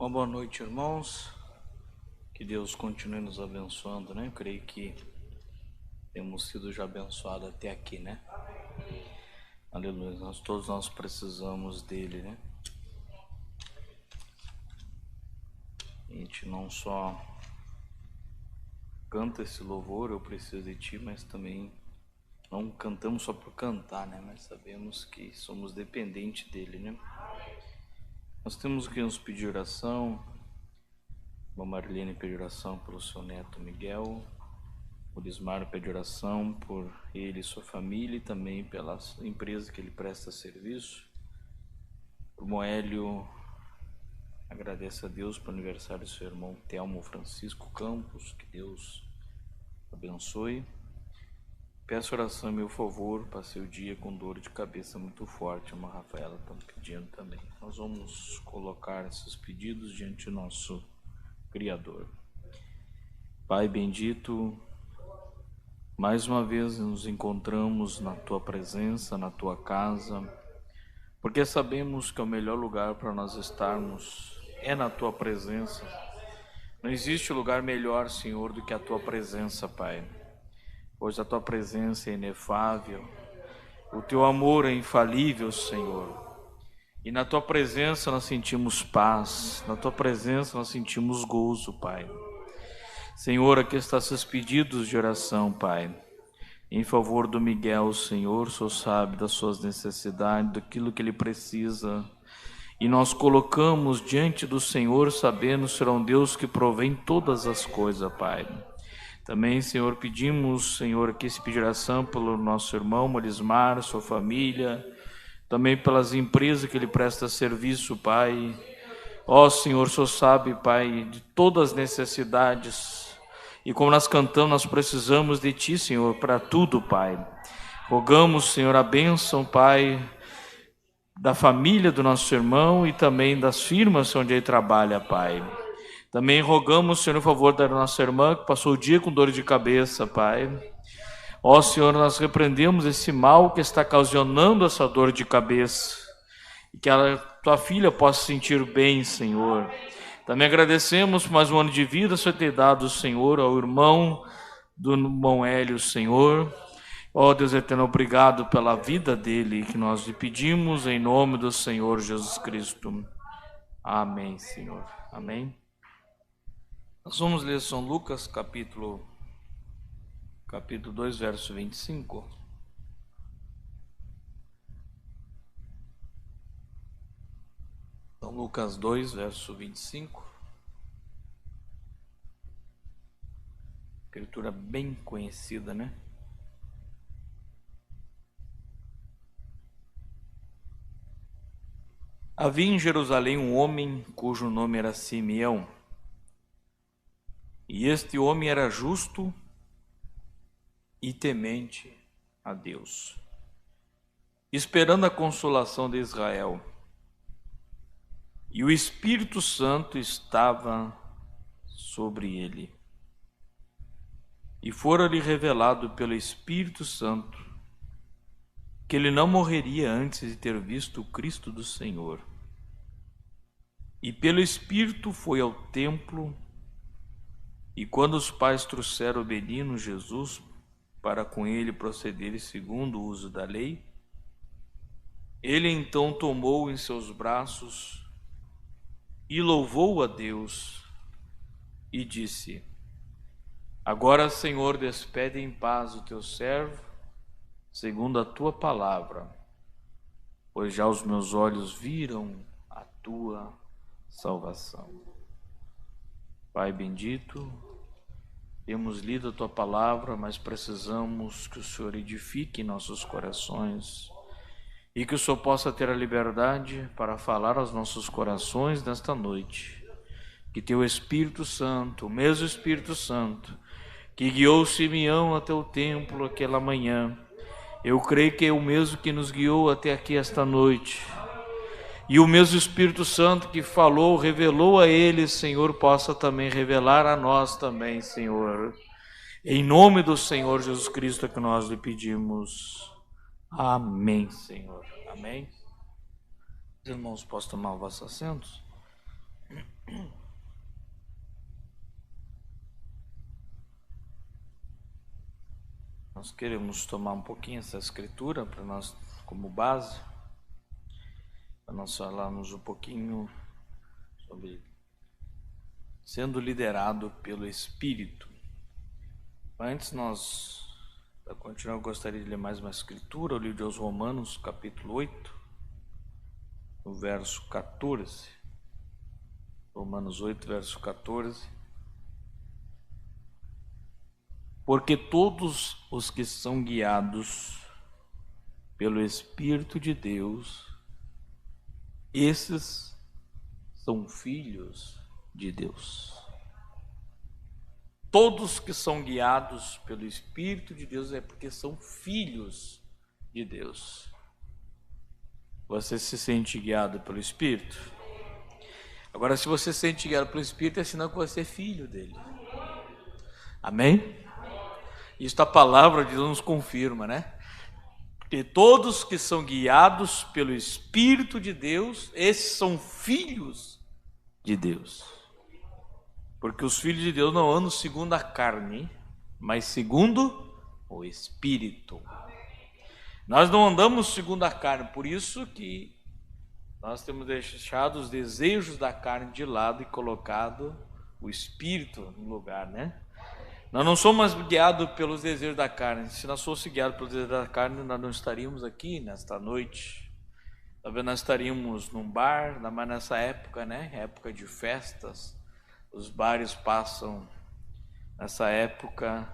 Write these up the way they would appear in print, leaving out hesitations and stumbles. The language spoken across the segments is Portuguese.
Uma boa noite, irmãos. Que Deus continue nos abençoando, né? Eu creio que temos sido já abençoados até aqui, né? Aleluia. Todos nós precisamos dele, né? A gente não só canta esse louvor, eu preciso de ti, mas também não cantamos só por cantar, né? Mas sabemos que somos dependentes dele, né? Nós temos que nos pedir oração. A Marilene pede oração pelo seu neto Miguel. O Lismar pede oração por ele e sua família e também pela empresa que ele presta serviço. O Moélio agradece a Deus pelo aniversário do seu irmão Telmo Francisco Campos. Que Deus abençoe. Peço oração em meu favor. Passei o dia com dor de cabeça muito forte. A Rafaela está pedindo também. Nós vamos colocar esses pedidos diante do nosso Criador. Pai bendito, mais uma vez nos encontramos na Tua presença, na Tua casa, porque sabemos que o melhor lugar para nós estarmos é na Tua presença. Não existe lugar melhor, Senhor, do que a Tua presença, Pai, pois a Tua presença é inefável, o Teu amor é infalível, Senhor, e na Tua presença nós sentimos paz, na Tua presença nós sentimos gozo, Pai. Senhor, aqui estão esses pedidos de oração, Pai, em favor do Miguel, Senhor. O Senhor sabe das suas necessidades, daquilo que ele precisa, e nós colocamos diante do Senhor, sabendo, Senhor, um Deus que provém todas as coisas, Pai. Também, Senhor, pedimos, Senhor, aqui se pedir oração pelo nosso irmão Morismar, sua família, também pelas empresas que ele presta serviço, Pai. Ó Senhor, o Senhor sabe, Pai, de todas as necessidades. E como nós cantamos, nós precisamos de Ti, Senhor, para tudo, Pai. Rogamos, Senhor, a bênção, Pai, da família do nosso irmão e também das firmas onde ele trabalha, Pai. Também rogamos, Senhor, em favor da nossa irmã que passou o dia com dor de cabeça, Pai. Ó Senhor, nós repreendemos esse mal que está ocasionando essa dor de cabeça. E que a Tua filha possa se sentir bem, Senhor. Também agradecemos por mais um ano de vida, o Senhor ter dado, Senhor, ao irmão do irmão Hélio, Senhor. Ó Deus eterno, obrigado pela vida dele, que nós lhe pedimos em nome do Senhor Jesus Cristo. Amém, Senhor. Amém. Nós vamos ler São Lucas, capítulo 2, verso 25. São Lucas 2, verso 25. Escritura bem conhecida, né? Havia em Jerusalém um homem cujo nome era Simeão. E este homem era justo e temente a Deus, esperando a consolação de Israel. E o Espírito Santo estava sobre ele. E fora-lhe revelado pelo Espírito Santo que ele não morreria antes de ter visto o Cristo do Senhor. E pelo Espírito foi ao templo, e quando os pais trouxeram o menino Jesus para com ele procederem segundo o uso da lei, ele então tomou em seus braços e louvou a Deus e disse: Agora, Senhor, despede em paz o teu servo, segundo a tua palavra, pois já os meus olhos viram a tua salvação. Pai bendito, temos lido a tua palavra, mas precisamos que o Senhor edifique nossos corações e que o Senhor possa ter a liberdade para falar aos nossos corações nesta noite. Que teu Espírito Santo, o mesmo Espírito Santo, que guiou Simeão até o templo aquela manhã, eu creio que é o mesmo que nos guiou até aqui esta noite. E o mesmo Espírito Santo que falou, revelou a ele, Senhor, possa também revelar a nós também, Senhor. Em nome do Senhor Jesus Cristo é que nós lhe pedimos. Amém, Senhor. Amém. Os irmãos, possam tomar os vossos assentos? Nós queremos tomar um pouquinho essa escritura para nós como base, para nós falarmos um pouquinho sobre sendo liderado pelo Espírito. Antes para continuar, eu gostaria de ler mais uma escritura, o livro aos Romanos, capítulo 8, no verso 14. Romanos 8, verso 14. Porque todos os que são guiados pelo Espírito de Deus, esses são filhos de Deus. Todos que são guiados pelo Espírito de Deus é porque são filhos de Deus. Você se sente guiado pelo Espírito? Agora, se você se sente guiado pelo Espírito, é sinal que você é filho dele. Amém? Isso a palavra de Deus nos confirma, né? Porque todos que são guiados pelo Espírito de Deus, esses são filhos de Deus. Porque os filhos de Deus não andam segundo a carne, mas segundo o Espírito. Nós não andamos segundo a carne, por isso que nós temos deixado os desejos da carne de lado e colocado o Espírito no lugar, né? Nós não somos guiados pelos desejos da carne. Se nós fôssemos guiados pelos desejos da carne, nós não estaríamos aqui nesta noite. Talvez nós estaríamos num bar, mas nessa época, né? Época de festas. Os bares passam, nessa época,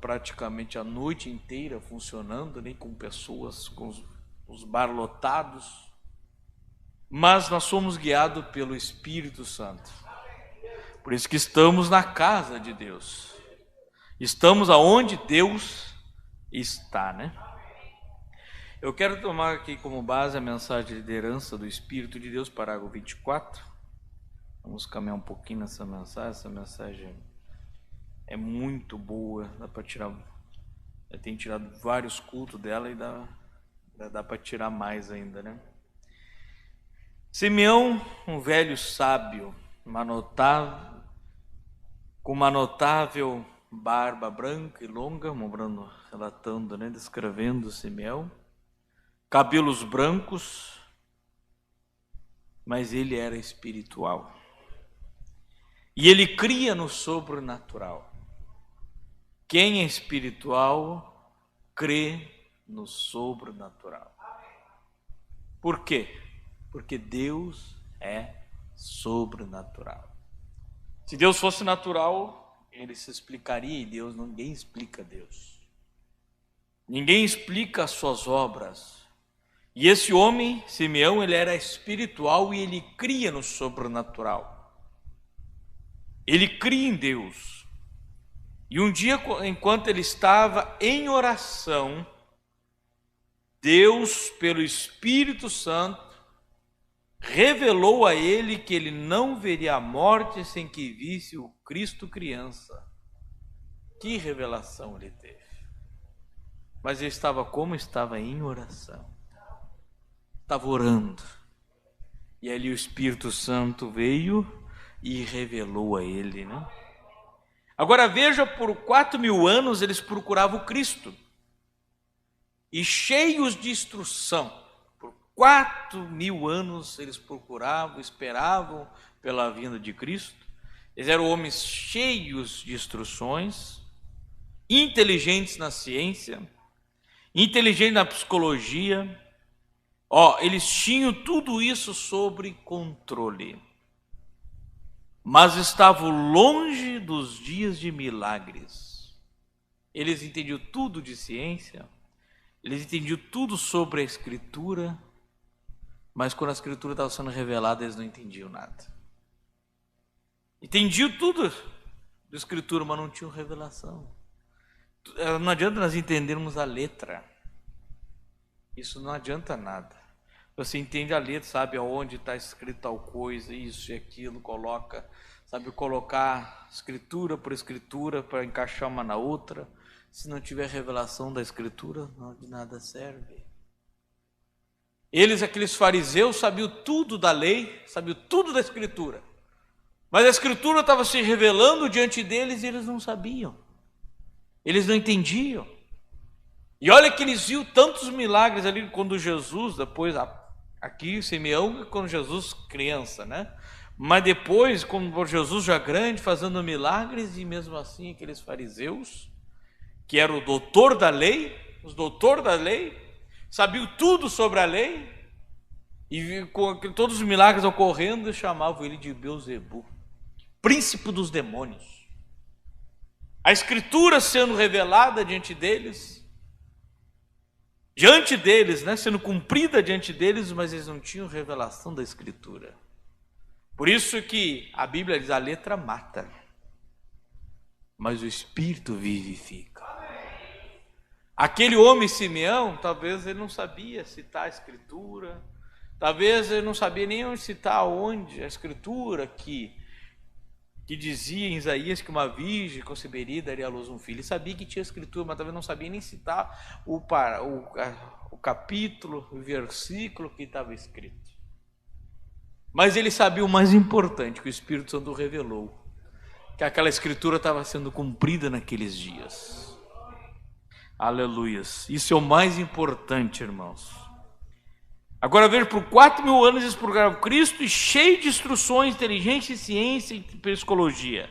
praticamente a noite inteira funcionando, nem com pessoas, com os bar lotados. Mas nós somos guiados pelo Espírito Santo. Por isso que estamos na casa de Deus. Estamos aonde Deus está, né? Eu quero tomar aqui como base a mensagem de liderança do Espírito de Deus, parágrafo 24. Vamos caminhar um pouquinho nessa mensagem. Essa mensagem é muito boa, dá para tirar. Eu tenho tirado vários cultos dela e dá para tirar mais ainda, né? Simeão, um velho sábio, com uma notável barba branca e longa, relatando, né, descrevendo Simeão, cabelos brancos, mas ele era espiritual. E ele cria no sobrenatural. Quem é espiritual crê no sobrenatural. Por quê? Porque Deus é sobrenatural. Se Deus fosse natural, ele se explicaria, e ninguém explica Deus. Ninguém explica as suas obras. E esse homem, Simeão, ele era espiritual e ele cria no sobrenatural. Ele cria em Deus. E um dia, enquanto ele estava em oração, Deus, pelo Espírito Santo, revelou a ele que ele não veria a morte sem que visse o Cristo criança. Que revelação ele teve. Mas ele estava como? Estava em oração. Estava orando. E ali o Espírito Santo veio e revelou a ele, né? Agora veja, por 4.000 anos eles procuravam o Cristo. E cheios de instrução. 4.000 anos eles procuravam, esperavam pela vinda de Cristo. Eles eram homens cheios de instruções, inteligentes na ciência, inteligentes na psicologia. Eles tinham tudo isso sob controle. Mas estavam longe dos dias de milagres. Eles entendiam tudo de ciência, eles entendiam tudo sobre a Escritura, mas quando a Escritura estava sendo revelada, eles não entendiam nada. Entendiam tudo da Escritura, mas não tinham revelação. Não adianta nós entendermos a letra. Isso não adianta nada. Você entende a letra, sabe aonde está escrito tal coisa, isso e aquilo, sabe colocar escritura por escritura para encaixar uma na outra. Se não tiver revelação da Escritura, de nada serve. Eles, aqueles fariseus, sabiam tudo da lei, sabiam tudo da Escritura. Mas a Escritura estava se revelando diante deles e eles não sabiam. Eles não entendiam. E olha que eles viam tantos milagres ali quando Jesus, depois, aqui Simeão, quando Jesus criança, né? Mas depois, quando Jesus já grande, fazendo milagres, e mesmo assim aqueles fariseus, que eram o doutor da lei, os doutores da lei, sabiam tudo sobre a lei, e com todos os milagres ocorrendo, chamavam ele de Beelzebu, príncipe dos demônios. A Escritura sendo revelada diante deles, né, sendo cumprida diante deles, mas eles não tinham revelação da Escritura. Por isso que a Bíblia diz: a letra mata, mas o Espírito vivifica. Aquele homem Simeão, talvez ele não sabia citar a Escritura, talvez ele não sabia nem onde citar onde a Escritura que dizia em Isaías que uma virgem conceberia e daria à luz um filho. Ele sabia que tinha Escritura, mas talvez não sabia nem citar o capítulo, o versículo que estava escrito. Mas ele sabia o mais importante, que o Espírito Santo revelou, que aquela Escritura estava sendo cumprida naqueles dias. Aleluias. Isso é o mais importante, irmãos. Agora veja, por 4.000 anos eles procuraram Cristo, e cheio de instruções, inteligência, ciência e psicologia.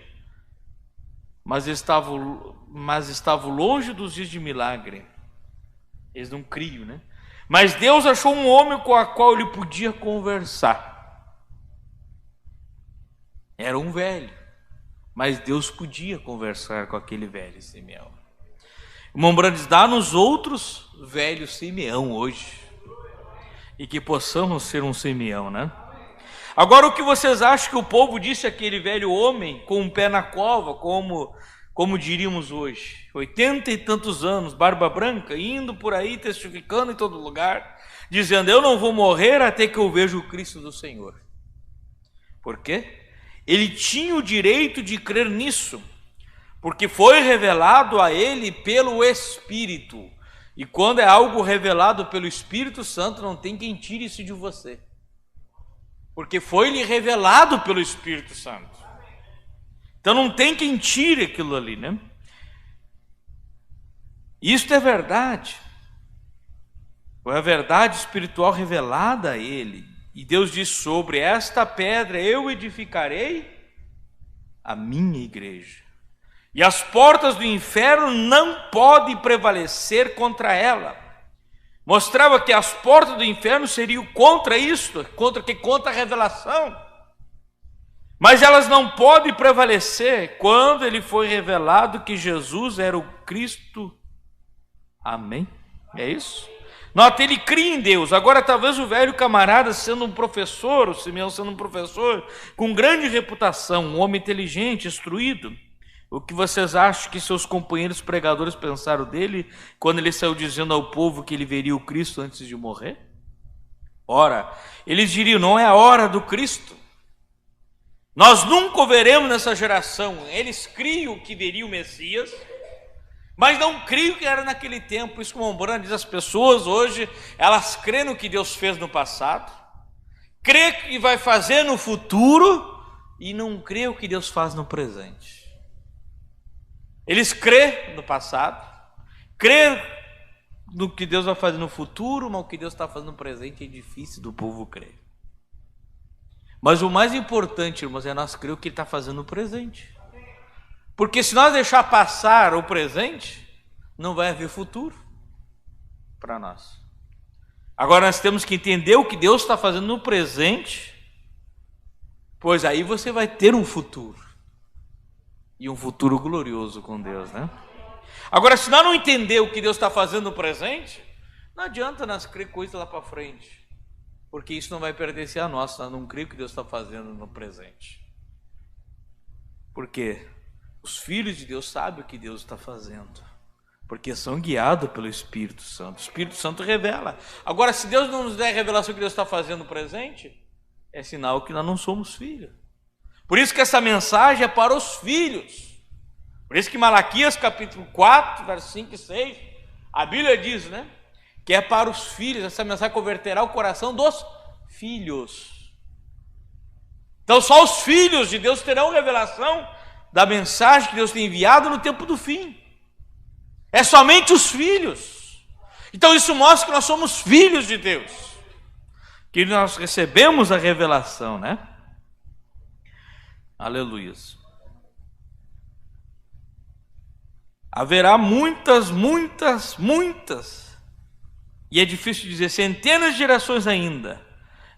Mas estavam longe dos dias de milagre. Eles não criam, né? Mas Deus achou um homem com o qual ele podia conversar. Era um velho, mas Deus podia conversar com aquele velho Simeão. O irmão Branco diz: dá-nos outros velhos Simeão hoje, e que possamos ser um Simeão, né? Agora, o que vocês acham que o povo disse àquele velho homem com um pé na cova, como diríamos hoje, 80 e tantos anos, barba branca, indo por aí testificando em todo lugar, dizendo: eu não vou morrer até que eu veja o Cristo do Senhor? Por quê? Ele tinha o direito de crer nisso, porque foi revelado a ele pelo Espírito. E quando é algo revelado pelo Espírito Santo, não tem quem tire isso de você, porque foi-lhe revelado pelo Espírito Santo. Então não tem quem tire aquilo ali, né? Isto é verdade. Foi a verdade espiritual revelada a ele. E Deus diz: sobre esta pedra eu edificarei a minha igreja, e as portas do inferno não podem prevalecer contra ela. Mostrava que as portas do inferno seriam contra isto, contra a revelação. Mas elas não podem prevalecer quando ele foi revelado que Jesus era o Cristo. Amém? É isso? Nota, ele cria em Deus. Agora, talvez o velho camarada, sendo um professor, o Simeão sendo um professor com grande reputação, um homem inteligente, instruído, o que vocês acham que seus companheiros pregadores pensaram dele quando ele saiu dizendo ao povo que ele veria o Cristo antes de morrer? Ora, eles diriam: não é a hora do Cristo. Nós nunca o veremos nessa geração. Eles criam que veria o Messias, mas não criam que era naquele tempo. Isso, como o Mombran diz, as pessoas hoje, elas creem no que Deus fez no passado, crê que vai fazer no futuro, e não crê o que Deus faz no presente. Eles crêem no passado, crêem no que Deus vai fazer no futuro, mas o que Deus está fazendo no presente é difícil do povo crer. Mas o mais importante, irmãos, é nós crer o que Ele está fazendo no presente. Porque se nós deixar passar o presente, não vai haver futuro para nós. Agora nós temos que entender o que Deus está fazendo no presente, pois aí você vai ter um futuro. E um futuro glorioso com Deus, né? Agora, se nós não entender o que Deus está fazendo no presente, não adianta nós crer coisas lá para frente, porque isso não vai pertencer a nós, nós não cremos o que Deus está fazendo no presente. Porque os filhos de Deus sabem o que Deus está fazendo, porque são guiados pelo Espírito Santo. O Espírito Santo revela. Agora, se Deus não nos der a revelação que Deus está fazendo no presente, é sinal que nós não somos filhos. Por isso que essa mensagem é para os filhos. Por isso que Malaquias capítulo 4, versos 5 e 6, a Bíblia diz, né, que é para os filhos. Essa mensagem converterá o coração dos filhos. Então só os filhos de Deus terão revelação da mensagem que Deus tem enviado no tempo do fim. É somente os filhos. Então isso mostra que nós somos filhos de Deus, que nós recebemos a revelação, né? Aleluias. Haverá muitas, e é difícil dizer centenas de gerações ainda,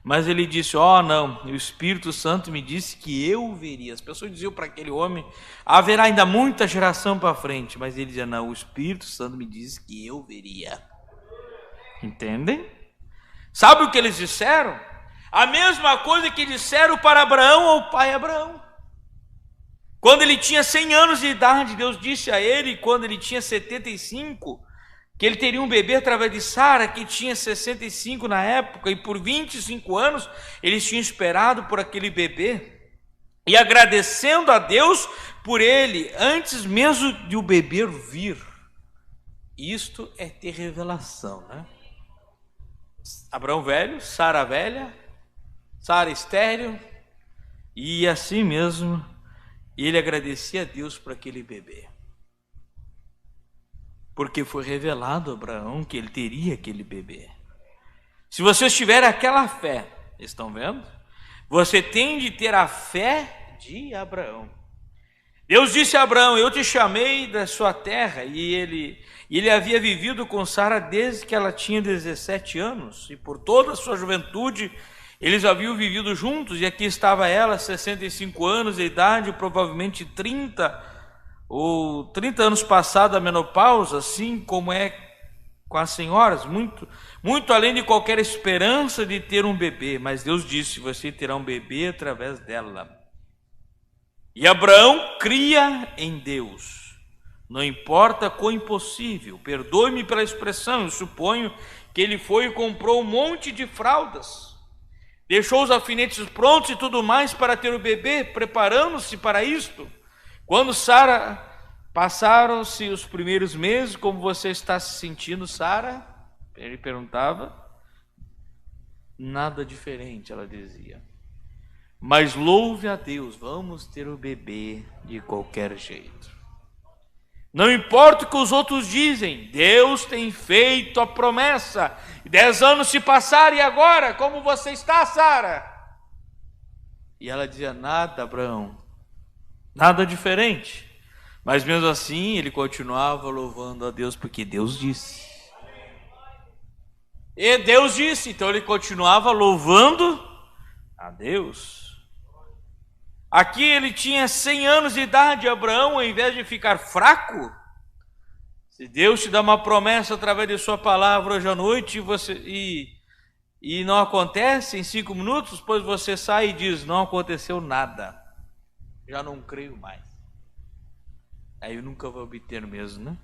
mas ele disse, não, o Espírito Santo me disse que eu veria. As pessoas diziam para aquele homem, haverá ainda muita geração para frente, mas ele dizia, não, o Espírito Santo me disse que eu veria. Entendem? Sabe o que eles disseram? A mesma coisa que disseram para Abraão, ou pai Abraão. Quando ele tinha 100 anos de idade, Deus disse a ele, quando ele tinha 75, que ele teria um bebê através de Sara, que tinha 65 na época, e por 25 anos eles tinham esperado por aquele bebê, e agradecendo a Deus por ele, antes mesmo de o bebê vir. Isto é ter revelação, né? Abraão velho, Sara velha, Sara estéril, e assim mesmo ele agradecia a Deus por aquele bebê, porque foi revelado a Abraão que ele teria aquele bebê. Se vocês tiverem aquela fé, estão vendo? Você tem de ter a fé de Abraão. Deus disse a Abraão, eu te chamei da sua terra, e ele havia vivido com Sara desde que ela tinha 17 anos, e por toda a sua juventude eles haviam vivido juntos, e aqui estava ela, 65 anos de idade, provavelmente 30 anos passado a menopausa, assim como é com as senhoras, muito além de qualquer esperança de ter um bebê, mas Deus disse, você terá um bebê através dela. E Abraão cria em Deus, não importa quão impossível, perdoe-me pela expressão, eu suponho que ele foi e comprou um monte de fraldas, deixou os alfinetes prontos e tudo mais para ter o bebê, preparando-se para isto. Quando Sara, passaram-se os primeiros meses, como você está se sentindo, Sara? Ele perguntava. Nada diferente, ela dizia. Mas louve a Deus, vamos ter o bebê de qualquer jeito. Não importa o que os outros dizem, Deus tem feito a promessa. 10 anos se passaram e agora, como você está, Sara? E ela dizia, nada, Abraão, nada diferente. Mas mesmo assim, ele continuava louvando a Deus, porque Deus disse. E Deus disse, então ele continuava louvando a Deus. Aqui ele tinha 100 anos de idade, Abraão, ao invés de ficar fraco, se Deus te dá uma promessa através de sua palavra hoje à noite e não acontece em 5 minutos, pois você sai e diz, não aconteceu nada, já não creio mais. Aí eu nunca vou obter mesmo, né?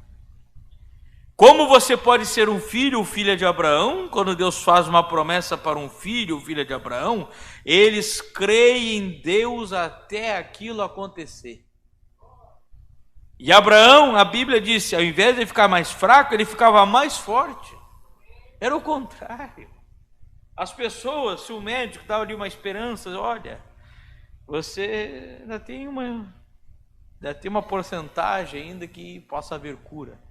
Como você pode ser um filho ou filha de Abraão? Quando Deus faz uma promessa para um filho ou filha de Abraão, eles creem em Deus até aquilo acontecer. E Abraão, a Bíblia disse, ao invés de ficar mais fraco, ele ficava mais forte. Era o contrário. As pessoas, se o médico dava ali uma esperança, olha, você ainda tem uma porcentagem ainda que possa haver cura.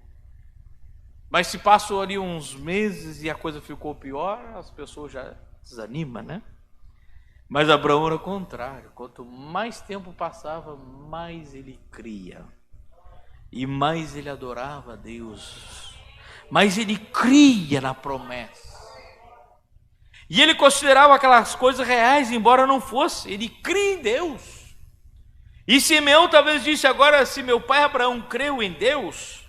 Mas se passou ali uns meses e a coisa ficou pior, as pessoas já desanimam, né? Mas Abraão era o contrário. Quanto mais tempo passava, mais ele cria. E mais ele adorava a Deus. Mais ele cria na promessa. E ele considerava aquelas coisas reais, embora não fosse. Ele cria em Deus. E Simeão talvez disse agora, se meu pai Abraão creu em Deus,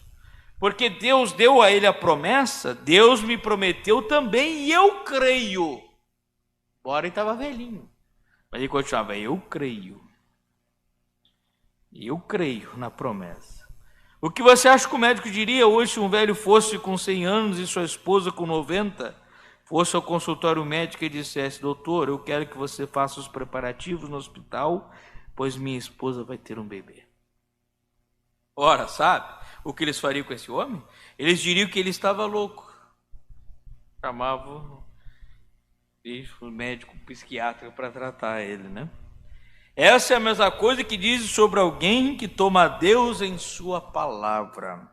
porque Deus deu a ele a promessa, Deus me prometeu também e eu creio. Embora ele estava velhinho, mas ele continuava, eu creio na promessa. O que você acha que o médico diria hoje se um velho fosse com 100 anos e sua esposa com 90, fosse ao consultório médico e dissesse, doutor, eu quero que você faça os preparativos no hospital, pois minha esposa vai ter um bebê. Ora, sabe o que eles fariam com esse homem? Eles diriam que ele estava louco. Chamava o médico psiquiatra para tratar ele, né? Essa é a mesma coisa que diz sobre alguém que toma Deus em sua palavra.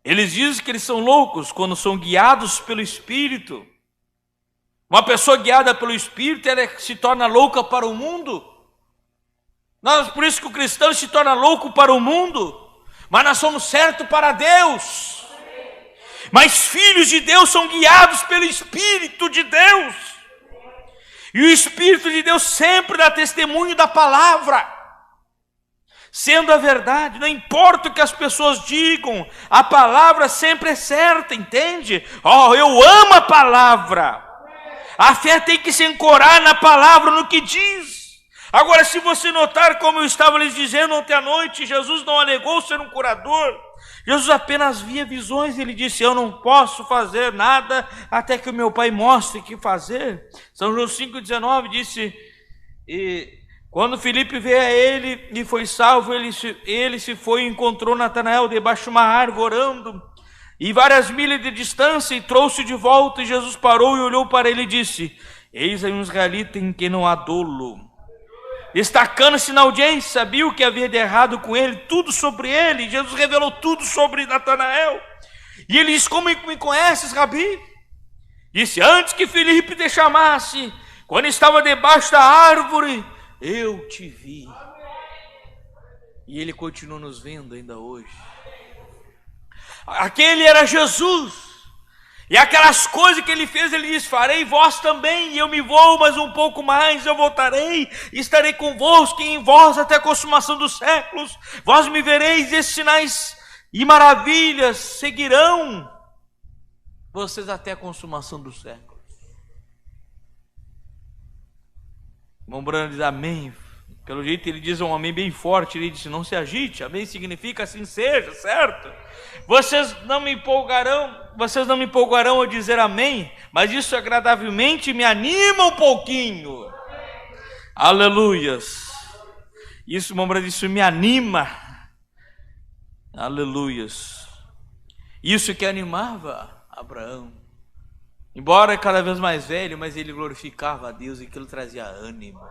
Eles dizem que eles são loucos quando são guiados pelo Espírito. Uma pessoa guiada pelo Espírito, ela se torna louca para o mundo. Por isso que o cristão se torna louco para o mundo, mas nós somos certos para Deus. Mas filhos de Deus são guiados pelo Espírito de Deus. E o Espírito de Deus sempre dá testemunho da palavra, sendo a verdade. Não importa o que as pessoas digam, a palavra sempre é certa, entende? Eu amo a palavra. A fé tem que se ancorar na palavra, no que diz. Agora, se você notar, como eu estava lhes dizendo ontem à noite, Jesus não alegou ser um curador. Jesus apenas via visões. Ele disse: eu não posso fazer nada até que o meu Pai mostre o que fazer. São João 5,19 disse: e quando Filipe veio a ele e foi salvo, ele se foi e encontrou Natanael debaixo de uma árvore orando, e várias milhas de distância, e trouxe de volta. E Jesus parou e olhou para ele e disse: eis aí um israelita em quem não há dolo. Destacando-se na audiência, sabia o que havia de errado com ele, tudo sobre ele. Jesus revelou tudo sobre Natanael. E ele disse: como me conheces, Rabi? Disse: antes que Filipe te chamasse, quando estava debaixo da árvore, eu te vi. E ele continua nos vendo ainda hoje. Aquele era Jesus. E aquelas coisas que ele fez, ele diz: farei vós também, e eu me vou, mas um pouco mais eu voltarei, e estarei convosco e em vós até a consumação dos séculos. Vós me vereis, e esses sinais e maravilhas seguirão vocês até a consumação dos séculos. Irmão Brando diz amém. Pelo jeito ele diz um amém bem forte. Ele disse: não se agite. Amém significa assim seja, certo? Vocês não me empolgarão a dizer amém, mas isso agradavelmente me anima um pouquinho. Aleluias. Isso, irmão Brando, isso me anima. Aleluias. Isso que animava Abraão. Embora cada vez mais velho, mas ele glorificava a Deus, e aquilo trazia ânimo.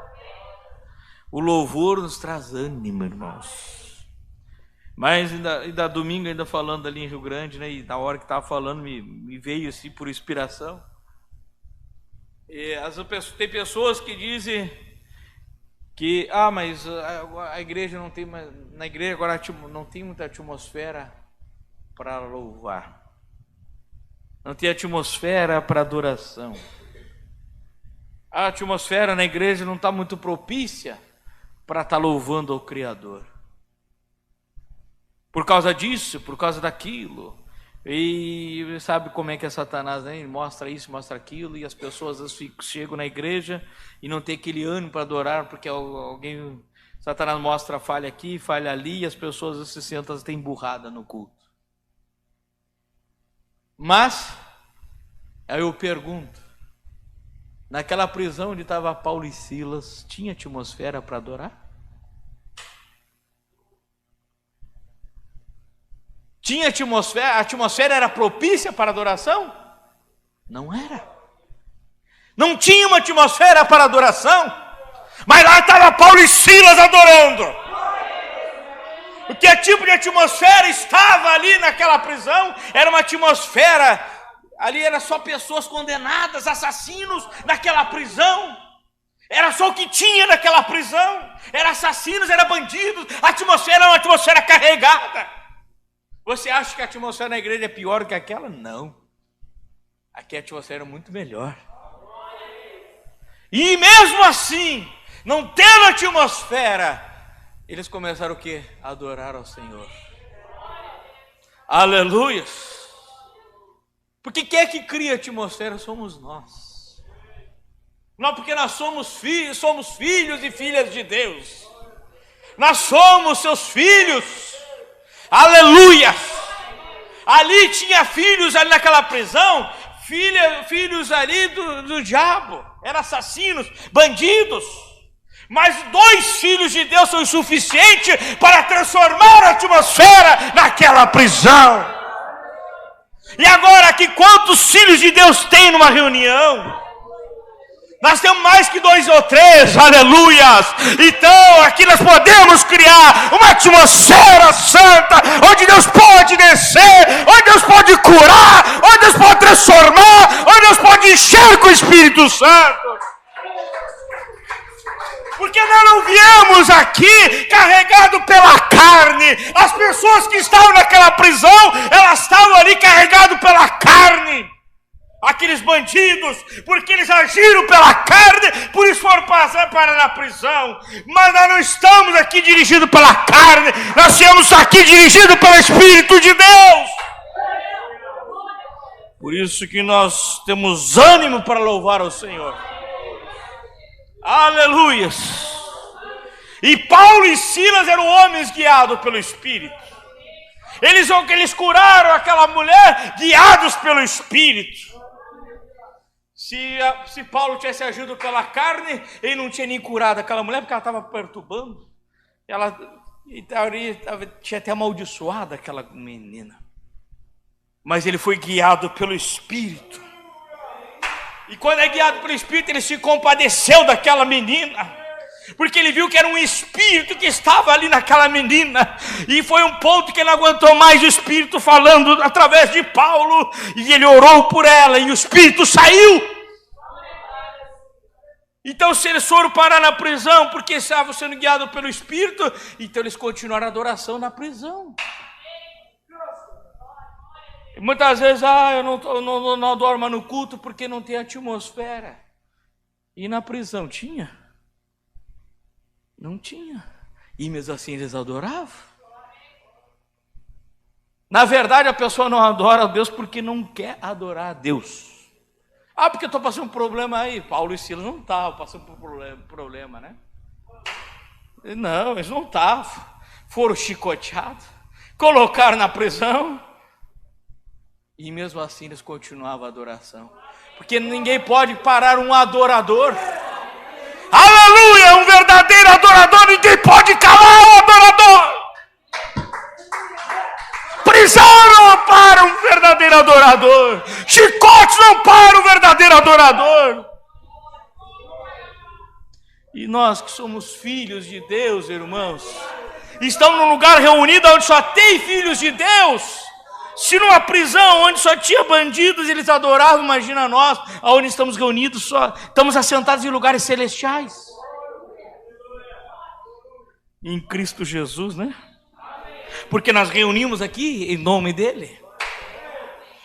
O louvor nos traz ânimo, irmãos. Mas ainda domingo, ainda falando ali em Rio Grande, né, e na hora que estava falando, me veio assim por inspiração. Tem pessoas que dizem que mas a igreja não tem mais, na igreja agora não tem muita atmosfera para louvar. Não tem atmosfera para adoração. A atmosfera na igreja não está muito propícia para estar louvando ao Criador. Por causa disso, por causa daquilo. E sabe como é que é Satanás, né? Ele mostra isso, mostra aquilo, e as pessoas às vezes chegam na igreja e não tem aquele ânimo para adorar, porque Satanás mostra falha aqui, falha ali, e as pessoas às vezes se sentam até emburradas no culto. Mas, aí eu pergunto, naquela prisão onde estava Paulo e Silas, tinha atmosfera para adorar? Tinha atmosfera? A atmosfera era propícia para adoração? Não era. Não tinha uma atmosfera para adoração, mas lá estava Paulo e Silas adorando. O que tipo de atmosfera estava ali naquela prisão? Era uma atmosfera, ali era só pessoas condenadas, assassinos naquela prisão. Era só o que tinha naquela prisão. Era assassinos, era bandidos. A atmosfera era uma atmosfera carregada. Você acha que a atmosfera na igreja é pior do que aquela? Não. Aqui a atmosfera é muito melhor. E mesmo assim, não tendo atmosfera, eles começaram o quê? A adorar ao Senhor. Aleluia. Porque quem é que cria a atmosfera? Somos nós. Não, porque nós somos filhos e filhas de Deus. Nós somos seus filhos. Aleluia! Ali tinha filhos ali naquela prisão, filhos ali do diabo, eram assassinos, bandidos. Mas 2 filhos de Deus são o suficiente para transformar a atmosfera naquela prisão. E agora aqui, quantos filhos de Deus tem numa reunião? Nós temos mais que 2 ou 3, aleluias. Então aqui nós podemos criar uma atmosfera santa, onde Deus pode descer, onde Deus pode curar, onde Deus pode transformar, onde Deus pode encher com o Espírito Santo. Porque nós não viemos aqui carregado pela carne. As pessoas que estavam naquela prisão, elas estavam ali carregadas pela carne. Aqueles bandidos, porque eles agiram pela carne, por isso foram para na prisão. Mas nós não estamos aqui dirigidos pela carne, nós estamos aqui dirigidos pelo Espírito de Deus. Por isso que nós temos ânimo para louvar ao Senhor. Aleluias. E Paulo e Silas eram homens guiados pelo Espírito. Eles curaram aquela mulher guiados pelo Espírito. Se Paulo tivesse agido pela carne, ele não tinha nem curado aquela mulher, porque ela estava perturbando. Ela tinha até amaldiçoado aquela menina. Mas ele foi guiado pelo Espírito. E quando é guiado pelo Espírito, ele se compadeceu daquela menina. Porque ele viu que era um espírito que estava ali naquela menina. E foi um ponto que ele não aguentou mais o Espírito falando através de Paulo. E ele orou por ela e o Espírito saiu. Então se eles foram parar na prisão porque estavam sendo guiados pelo Espírito, então eles continuaram a adoração na prisão. E muitas vezes, eu não adoro mais no culto porque não tem atmosfera. E na prisão tinha? Não tinha. E mesmo assim eles adoravam. Na verdade, a pessoa não adora a Deus porque não quer adorar a Deus. Porque eu estou passando um problema aí. Paulo e Silas não estavam passando por problema, né? Não, eles não estavam. Foram chicoteados, colocaram na prisão. E mesmo assim eles continuavam a adoração. Porque ninguém pode parar um adorador. Aleluia! Um verdadeiro adorador, ninguém pode calar o adorador. Prisão não para um verdadeiro adorador. Chicote não para um verdadeiro adorador. E nós que somos filhos de Deus, irmãos, estamos num lugar reunido onde só tem filhos de Deus. Se numa prisão onde só tinha bandidos, eles adoravam, imagina nós, onde estamos reunidos, só estamos assentados em lugares celestiais. Em Cristo Jesus, né? Porque nós reunimos aqui em nome dele.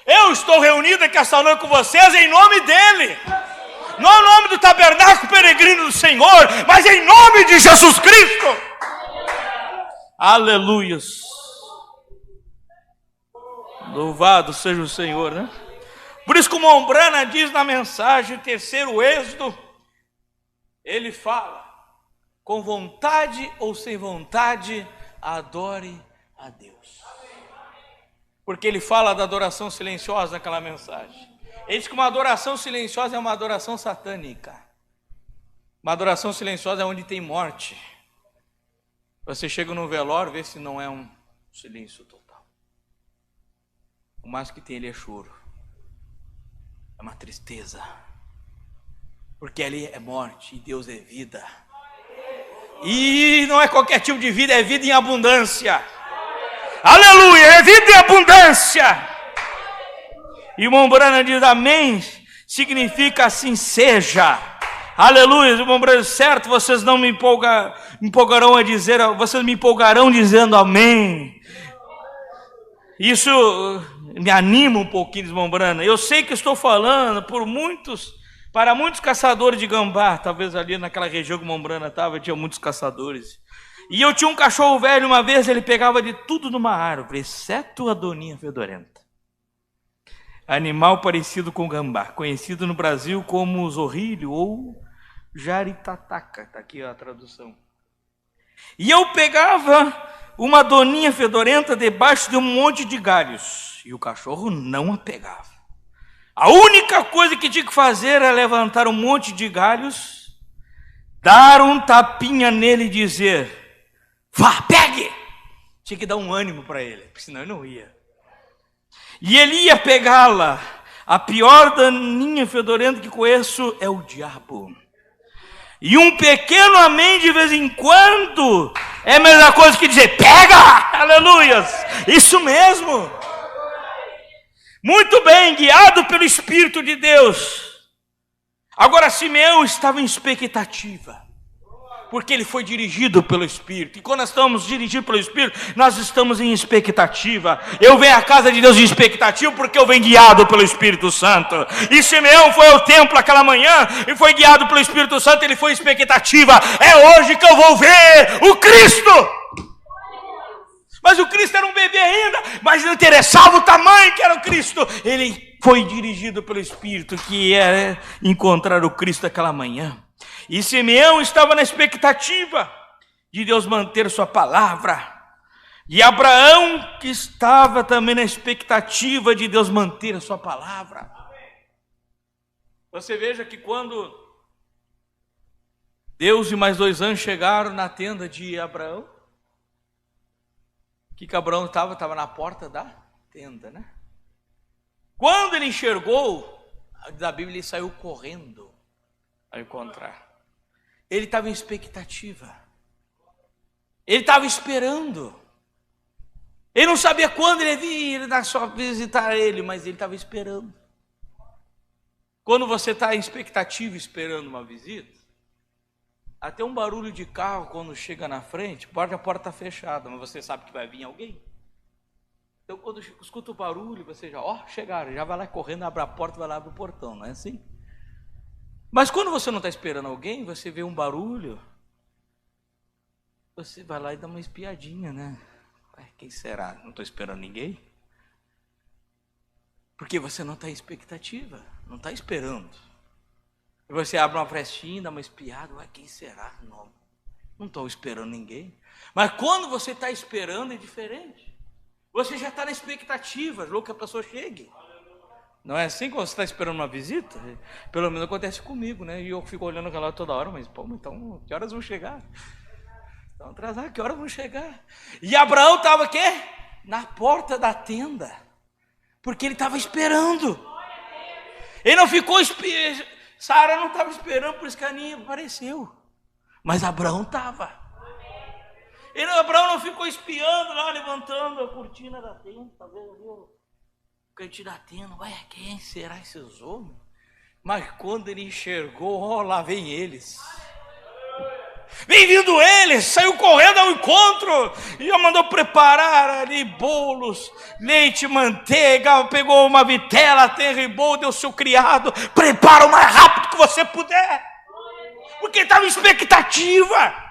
Eu estou reunido aqui esta noite com vocês em nome dele. Não em nome do tabernáculo peregrino do Senhor, mas em nome de Jesus Cristo. Aleluias. Louvado seja o Senhor, né? Por isso que o Mombrana diz na mensagem, terceiro Êxodo, ele fala, com vontade ou sem vontade, adore a Deus. Porque ele fala da adoração silenciosa naquela mensagem. Ele diz que uma adoração silenciosa é uma adoração satânica. Uma adoração silenciosa é onde tem morte. Você chega no velório, vê se não é um silêncio total. O mais que tem ali é choro. É uma tristeza. Porque ali é morte e Deus é vida. E não é qualquer tipo de vida, é vida em abundância. Aleluia, é vida em abundância. E o Mombrana diz amém, significa assim seja. Aleluia, o Mombrana diz certo, vocês não me empolgarão a dizer, vocês me empolgarão dizendo amém. Isso me anima um pouquinho, diz Mombrana. Eu sei que estou falando para muitos caçadores de gambá, talvez ali naquela região que Mombrana estava, tinha muitos caçadores. E eu tinha um cachorro velho, uma vez ele pegava de tudo numa árvore, exceto a doninha fedorenta. Animal parecido com gambá, conhecido no Brasil como zorrilho ou jaritataca, está aqui a tradução. E eu pegava uma doninha fedorenta debaixo de um monte de galhos, e o cachorro não a pegava. A única coisa que tinha que fazer era levantar um monte de galhos, dar um tapinha nele e dizer, vá, pegue! Tinha que dar um ânimo para ele, porque senão ele não ia. E ele ia pegá-la. A pior daninha fedorenta que conheço é o diabo. E um pequeno amém de vez em quando é a mesma coisa que dizer, pega! Aleluias! Isso mesmo! Muito bem, guiado pelo Espírito de Deus. Agora Simeão estava em expectativa, porque ele foi dirigido pelo Espírito. E quando nós estamos dirigidos pelo Espírito, nós estamos em expectativa. Eu venho à casa de Deus em expectativa, porque eu venho guiado pelo Espírito Santo. E Simeão foi ao templo aquela manhã, e foi guiado pelo Espírito Santo, ele foi em expectativa. É hoje que eu vou ver o Cristo. Mas o Cristo era um bebê ainda, mas não interessava o tamanho que era o Cristo. Ele foi dirigido pelo Espírito, que era encontrar o Cristo aquela manhã. E Simeão estava na expectativa de Deus manter sua palavra. E Abraão que estava também na expectativa de Deus manter a sua palavra. Você veja que quando Deus e mais 2 anjos chegaram na tenda de Abraão, o que Abraão estava? Estava na porta da tenda, né? Quando ele enxergou, da Bíblia, ele saiu correndo a encontrar. Ele estava em expectativa. Ele estava esperando. Ele não sabia quando ele ia vir só visitar ele, mas ele estava esperando. Quando você está em expectativa, esperando uma visita, até um barulho de carro quando chega na frente, a porta está fechada, mas você sabe que vai vir alguém. Então quando escuta o barulho, você já, chegaram, já vai lá correndo, abre a porta, vai lá abre o portão, não é assim? Mas quando você não está esperando alguém, você vê um barulho, você vai lá e dá uma espiadinha, né? Quem será? Não estou esperando ninguém? Porque você não está em expectativa, não está esperando. E você abre uma frestinha, dá uma espiada, quem será? Não estou esperando ninguém. Mas quando você está esperando é diferente. Você já está na expectativa, louco que a pessoa chegue. Não é assim quando você está esperando uma visita? Pelo menos acontece comigo, né? E eu fico olhando o relógio toda hora, mas então que horas vão chegar? Estão atrasados, que horas vão chegar? E Abraão estava o quê? Na porta da tenda, porque ele estava esperando. Ele não ficou esperando, Sara não estava esperando, por isso que a Aninha apareceu. Mas Abraão estava. Abraão não ficou espiando lá, levantando a cortina da tenda, tá vendo ali o cantinho da tenda, quem será esses homens? Mas quando ele enxergou, lá vem eles. Vem vindo eles, saiu correndo ao encontro, e já mandou preparar ali bolos, leite, manteiga, pegou uma vitela, aterribou, deu seu criado, prepara o mais rápido que você puder, porque estava em expectativa.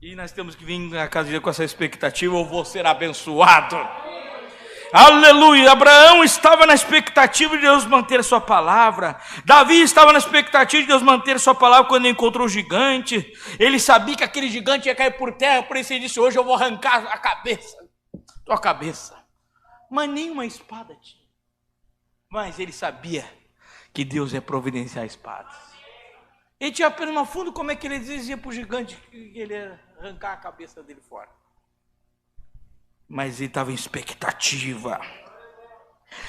E nós temos que vir na casa de Deus com essa expectativa, eu vou ser abençoado. Aleluia. Abraão estava na expectativa de Deus manter a sua palavra. Davi estava na expectativa de Deus manter a sua palavra quando ele encontrou o gigante. Ele sabia que aquele gigante ia cair por terra, por isso ele disse, hoje eu vou arrancar a cabeça, tua cabeça. Mas nenhuma espada tinha. Mas ele sabia que Deus ia providenciar espadas. Ele tinha apenas no fundo como é que ele dizia para o gigante que ele ia arrancar a cabeça dele fora. Mas ele estava em expectativa.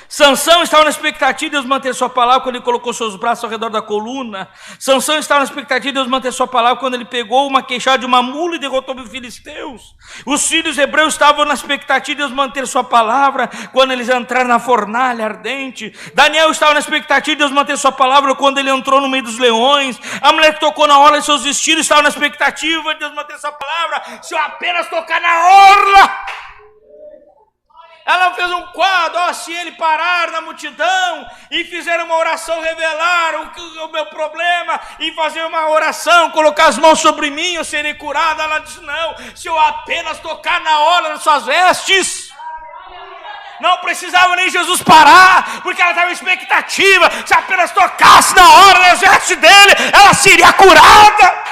Sansão estava na expectativa de Deus manter sua palavra quando ele colocou seus braços ao redor da coluna. Sansão estava na expectativa de Deus manter sua palavra quando ele pegou uma queixada de uma mula e derrotou os filisteus. Os filhos hebreus estavam na expectativa de Deus manter sua palavra quando eles entraram na fornalha ardente. Daniel estava na expectativa de Deus manter sua palavra quando ele entrou no meio dos leões. A mulher que tocou na orla de seus vestidos estava na expectativa de Deus manter sua palavra. Se eu apenas tocar na orla, ela fez um quadro, se ele parar na multidão e fizer uma oração, revelar o meu problema e fazer uma oração, colocar as mãos sobre mim, eu serei curada. Ela disse, não, se eu apenas tocar na orla das suas vestes. Não precisava nem Jesus parar, porque ela estava em expectativa, se apenas tocasse na orla das vestes dele, ela seria curada.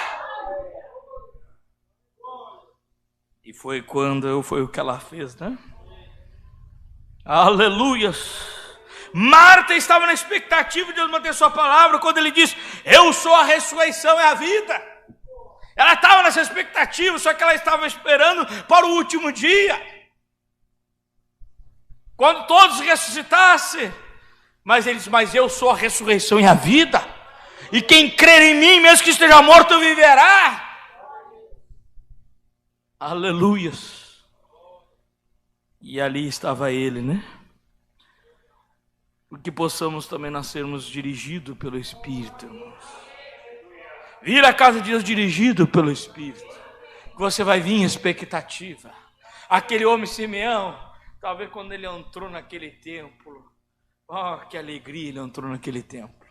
E foi o que ela fez, né? Aleluias. Marta estava na expectativa de Deus manter sua palavra quando ele disse, eu sou a ressurreição e a vida. Ela estava nessa expectativa, só que ela estava esperando para o último dia. quando todos ressuscitassem. Mas ele diz: mas eu sou a ressurreição e a vida, e quem crer em mim, mesmo que esteja morto, viverá. Aleluias. E ali estava ele, né? Que possamos também nós sermos dirigidos pelo Espírito, irmãos. Vir à casa de Deus dirigido pelo Espírito, que você vai vir em expectativa. Aquele homem Simeão, talvez quando ele entrou naquele templo, oh, que alegria, ele entrou naquele templo.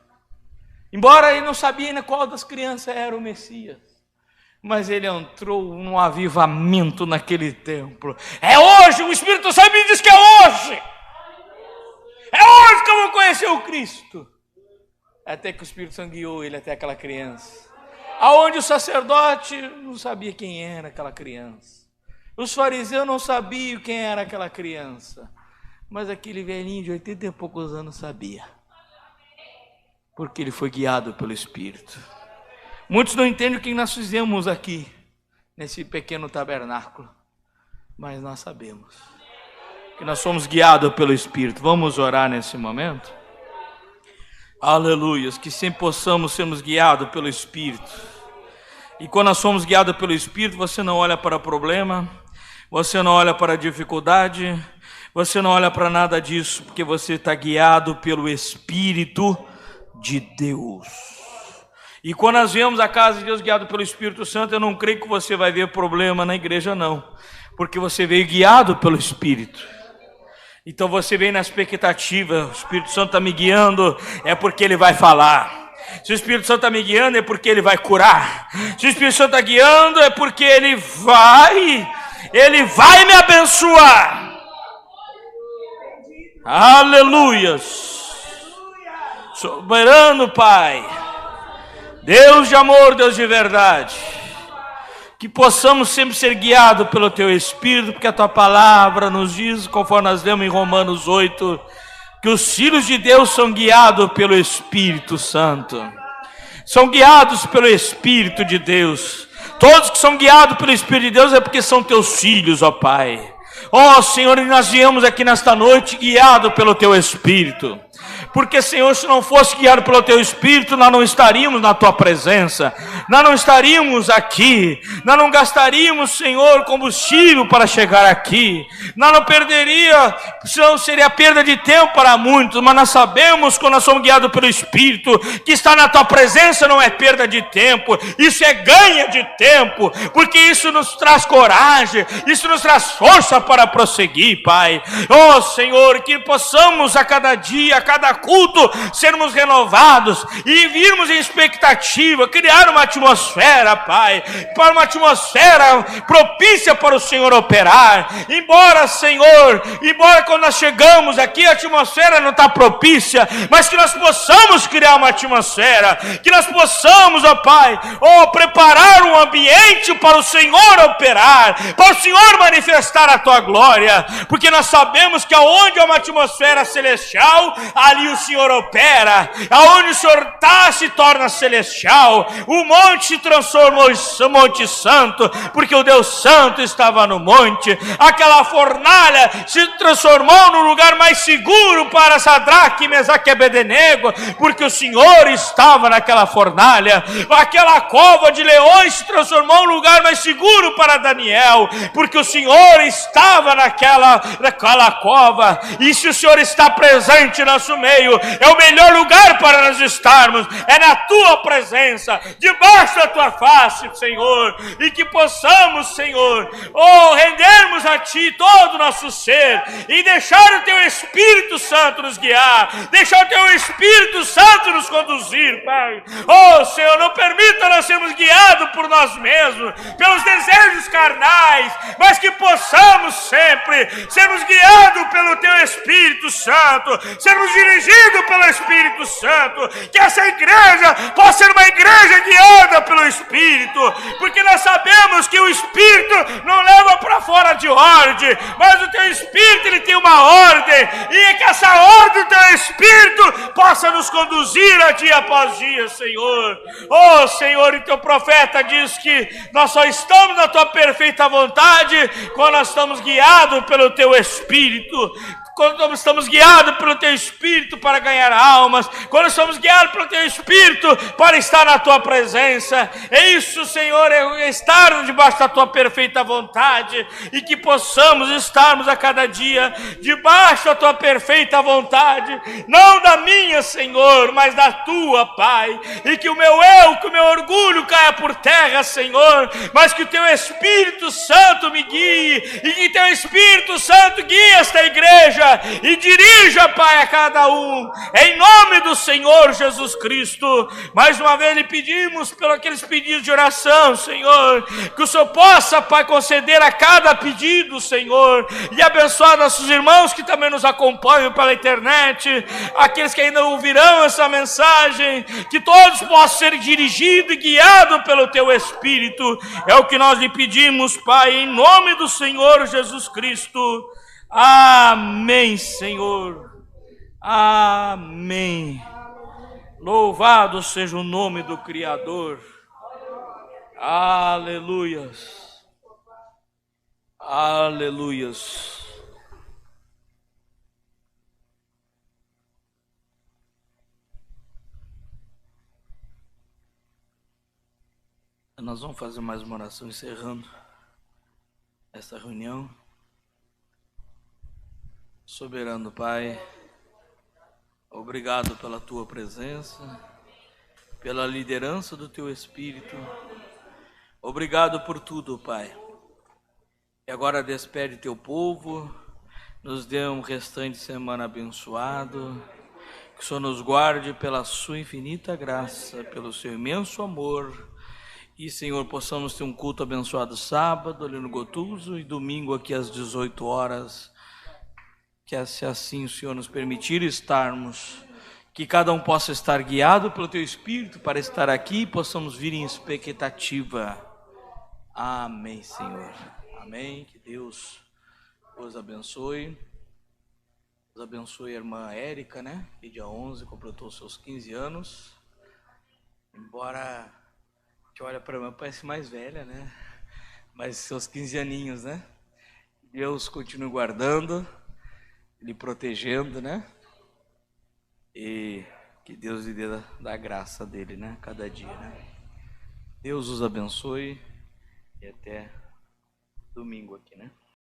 Embora ele não sabia ainda qual das crianças era o Messias, mas ele entrou num avivamento naquele templo. É hoje, o Espírito Santo me diz que é hoje. É hoje que eu vou conhecer o Cristo. Até que o Espírito Santo guiou ele até aquela criança, aonde o sacerdote não sabia quem era aquela criança. Os fariseus não sabiam quem era aquela criança. Mas aquele velhinho de 80 e poucos anos sabia. Porque ele foi guiado pelo Espírito. Muitos não entendem o que nós fizemos aqui, nesse pequeno tabernáculo. Mas nós sabemos que nós somos guiados pelo Espírito. Vamos orar nesse momento? Aleluias, que sempre possamos sermos guiados pelo Espírito. E quando nós somos guiados pelo Espírito, você não olha para o problema, você não olha para a dificuldade, você não olha para nada disso, porque você está guiado pelo Espírito de Deus. E quando nós vemos a casa de Deus guiado pelo Espírito Santo, eu não creio que você vai ver problema na igreja, não, porque você veio guiado pelo Espírito. Então você vem na expectativa: o Espírito Santo está me guiando, é porque Ele vai falar. Se o Espírito Santo está me guiando, é porque Ele vai curar. Se o Espírito Santo está guiando, é porque Ele vai me abençoar. Aleluias. Soberano Pai, Deus de amor, Deus de verdade, que possamos sempre ser guiados pelo Teu Espírito, porque a Tua palavra nos diz, conforme nós lemos em Romanos 8, que os filhos de Deus são guiados pelo Espírito Santo. São guiados pelo Espírito de Deus. Todos que são guiados pelo Espírito de Deus é porque são Teus filhos, ó Pai. Ó Senhor, nós viemos aqui nesta noite guiados pelo Teu Espírito. Porque, Senhor, se não fosse guiado pelo Teu Espírito, nós não estaríamos na Tua presença, nós não estaríamos aqui, nós não gastaríamos, Senhor, combustível para chegar aqui, nós não perderia, senão seria perda de tempo para muitos, mas nós sabemos, quando nós somos guiados pelo Espírito, que estar na Tua presença não é perda de tempo, isso é ganho de tempo, porque isso nos traz coragem, isso nos traz força para prosseguir, Pai. Ó Senhor, que possamos a cada dia, a cada culto, sermos renovados e virmos em expectativa, criar uma atmosfera, Pai, para uma atmosfera propícia para o Senhor operar. Embora, Senhor, quando nós chegamos aqui a atmosfera não está propícia, mas que nós possamos criar uma atmosfera, que nós possamos, ó Pai, preparar um ambiente para o Senhor operar, para o Senhor manifestar a Tua glória, porque nós sabemos que aonde há uma atmosfera celestial, ali o Senhor opera. Aonde o Senhor está se torna celestial. O monte se transformou em Monte Santo, porque o Deus Santo estava no monte. Aquela fornalha se transformou no lugar mais seguro para Sadraque, Mesaque e Abednego, porque o Senhor estava naquela fornalha. Aquela cova de leões se transformou no lugar mais seguro para Daniel, porque o Senhor estava naquela cova. E se o Senhor está presente no nosso meio, é o melhor lugar para nós estarmos, é na Tua presença, debaixo da Tua face, Senhor, e que possamos, Senhor, rendermos a Ti todo o nosso ser, e deixar o Teu Espírito Santo nos guiar, deixar o Teu Espírito Santo nos conduzir, Pai. Senhor, não permita nós sermos guiados por nós mesmos, pelos desejos carnais, mas que possamos sempre sermos guiados pelo Teu Espírito Santo, sermos dirigidos pelo Espírito Santo, que essa igreja possa ser uma igreja guiada pelo Espírito, porque nós sabemos que o Espírito não leva para fora de ordem, mas o Teu Espírito, ele tem uma ordem, e que essa ordem do Teu Espírito possa nos conduzir a dia após dia, Senhor. Senhor, e Teu profeta diz que nós só estamos na Tua perfeita vontade quando nós estamos guiados pelo Teu Espírito. quando nós estamos guiados pelo Teu Espírito para ganhar almas, quando somos guiados pelo Teu Espírito para estar na Tua presença. É isso, Senhor, é estar debaixo da Tua perfeita vontade, e que possamos estarmos a cada dia debaixo da Tua perfeita vontade, não da minha, Senhor, mas da Tua, Pai, e que o meu eu, que o meu orgulho caia por terra, Senhor, mas que o Teu Espírito Santo me guie, e que Teu Espírito Santo guie esta igreja e dirija, Pai, a cada um, em nome do Senhor Jesus Cristo. Mais uma vez lhe pedimos pelos aqueles pedidos de oração, Senhor, que o Senhor possa, Pai, conceder a cada pedido, Senhor, e abençoar nossos irmãos que também nos acompanham pela internet, aqueles que ainda ouvirão essa mensagem, que todos possam ser dirigidos e guiados pelo Teu Espírito. É o que nós lhe pedimos, Pai, em nome do Senhor Jesus Cristo. Amém, Senhor. Amém. Louvado seja o nome do Criador. Aleluias. Aleluias. Nós vamos fazer mais uma oração encerrando esta reunião. Soberano Pai, obrigado pela Tua presença, pela liderança do Teu Espírito. Obrigado por tudo, Pai. E agora despede Teu povo, nos dê um restante de semana abençoado, que o Senhor nos guarde pela Sua infinita graça, pelo Seu imenso amor. E, Senhor, possamos ter um culto abençoado sábado ali no Gotuso e domingo aqui às 18 horas. Que se assim o Senhor nos permitir estarmos, que cada um possa estar guiado pelo Teu Espírito para estar aqui e possamos vir em expectativa. Amém, Senhor. Amém. Que Deus os abençoe. Deus abençoe a irmã Érica, né? Que dia 11 completou seus 15 anos. Embora que olha para mim, parece mais velha, né? Mas seus 15 aninhos, né? Deus continue guardando, lhe protegendo, né? E que Deus lhe dê da graça dele, né? Cada dia, né? Deus os abençoe e até domingo aqui, né?